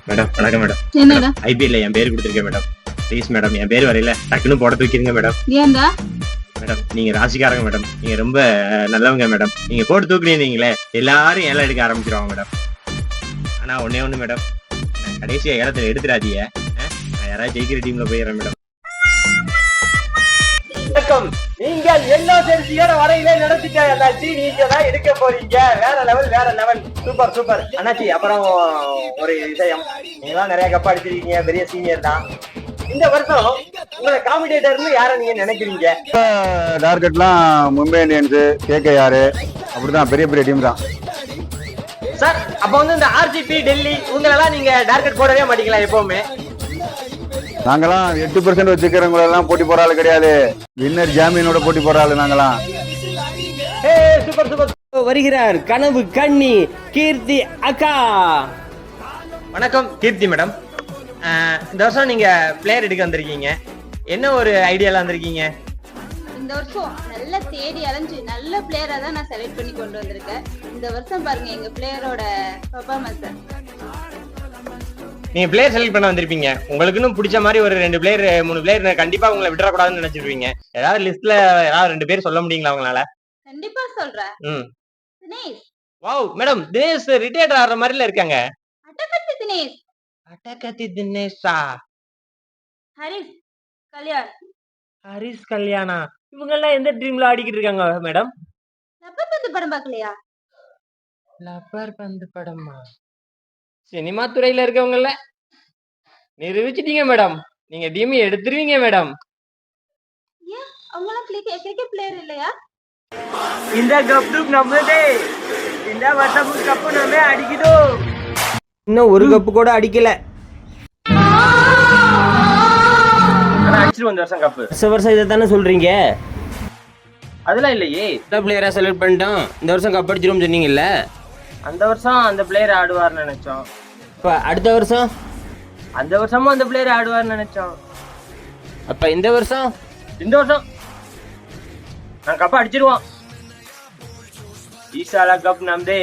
Madam வணக்கம் madam. என்னடா ஐபிஎல்ல என் பேர் கொடுத்துருக்கேன் மேடம். ப்ளீஸ் மேடம், என் பேர் வரையில டக்குன்னு போட தூக்கிடுங்க மேடம். ஏன்டா? மேடம் நீங்க ராசிக்காரங்க மேடம், நீங்க ரொம்ப நல்லவங்க மேடம். நீங்க போட்டு தூக்குனீங்களே எல்லாரும் ஏலம் எடுக்க ஆரம்பிச்சிருவாங்க மேடம். ஆனா ஒன்னே ஒண்ணு மேடம், கடைசியா ஏலத்துல எடுத்துடாதீங்க. நான் யாராவது ஜெயிக்கிற டீம்ல போயிடுறேன் மேடம். வணக்கம். நீங்கள் எல்லோ ஜெர்சியோட வரையிலே நடத்திட்ட அண்ணாச்சி, நீங்க தான் எடுக்க போறீங்க. வேற லெவல், வேற லெவல். சூப்பர் சூப்பர் அண்ணாச்சி. அப்புறம் ஒரு விஷயம், நீங்களாம் நிறைய கப் அடிச்சிருக்கீங்க, பெரிய சீனியர் தான். இந்த வருஷம் உங்களை காம்படிட்டர்னு யார நீங்க நினைக்கிறீங்க? டார்கெட்லாம் மும்பை இந்தியன்ஸ், கேகேஆர், அப்படிதான் பெரிய பெரிய டீம் தான் சார். அப்ப வந்து இந்த ஆர்சிபி, டெல்லி இவங்களெல்லாம் நீங்க டார்கெட் போடவே மாட்டீங்களா எப்பவுமே? நாங்களாம் 8% வச்சுக்கிறவங்க எல்லாம் போட்டி போற ஆளு கிடையாது. வின்னர் ஜாமீனோட போட்டி போற ஆளு நாங்களாம். Super super. வருகிறார் கனவு கண்ணி கீர்த்தி அக்கா. வணக்கம் கீர்த்தி மேடம். இந்த வருஷம் நீங்க பிளேயர் எடுக்க வந்திருக்கீங்க, என்ன ஒரு ஐடியால வந்திருக்கீங்க? இந்த வருஷம் நல்ல தேடி அலைஞ்சு நல்ல பிளேயரா தான் நான் செலக்ட் பண்ணி கொண்டு வந்திருக்கேன். இந்த வருஷம் பாருங்க எங்க பிளேயரோட பெர்ஃபார்மன்ஸ். நீங்க பிளேயர் செலக்ட் பண்ண வந்திருப்பீங்க, உங்களுக்குன்னு பிடிச்ச மாதிரி ஒரு 2 பிளேயர் 3 பிளேயர் கண்டிப்பா உங்களை விட்டுறக்கூடாதுன்னு நினைச்சிருப்பீங்க. ஏதாவது லிஸ்ட்ல ஏதாவது 2 பேர் சொல்ல முடியுங்களா உங்களால? கண்டிப்பா சொல்றேன். Dinesh. Wow madam, Dinesh retired ஆற மாதிரில இருக்காங்க. அட்டகத்தி தினேஷ். அட்டகத்தி தினேஷா? ஹரிஸ் கல்யாண். ஹரிஸ் கல்யாணா? இவங்க எல்லாம் எந்த ட்ரீம்ல ஆடிக்கிட்டு இருக்காங்க மேடம்? ரப்பர் பந்து படம் பார்க்கலையா? லப்பர் பந்து படமா? சினிமா துறையில இருக்கவங்கல்ல நிரூபிச்சிட்டீங்க மேடம், நீங்க டீம் எடுத்துருவீங்க மேடம். ஏன் அவங்களாம் கிரிக்கெட் பிளேயர் இல்லையா? இந்த கப்பு நம்மதே, இந்த வருஷம் கப்பு நாமே அடிக்குதோம். இன்னும் ஒரு கப்பு கூட அடிக்கல. அடிச்சிருவோம் இந்த வருஷம் கப்பு. வருஷம் இதை தானே சொல்றீங்க? அதெல்லாம் இல்லையே, இந்த பிளேயரா செலக்ட் பண்ணிட்டோம், இந்த வருஷம் கப் அடிச்சிரும் சொன்னீங்கல்ல. அந்த வருஷம் அந்த பிளேயர் ஆடுவார்னு நினைச்சோம். இப்ப அடுத்த வருஷம் அந்த வருஷமும் அந்த பிளேயர் ஆடுவார்னு நினைச்சோம். அப்ப இந்த வருஷம் நான் கப் அடிச்சிருவோம். ஈசாலா கப் நம்மதே.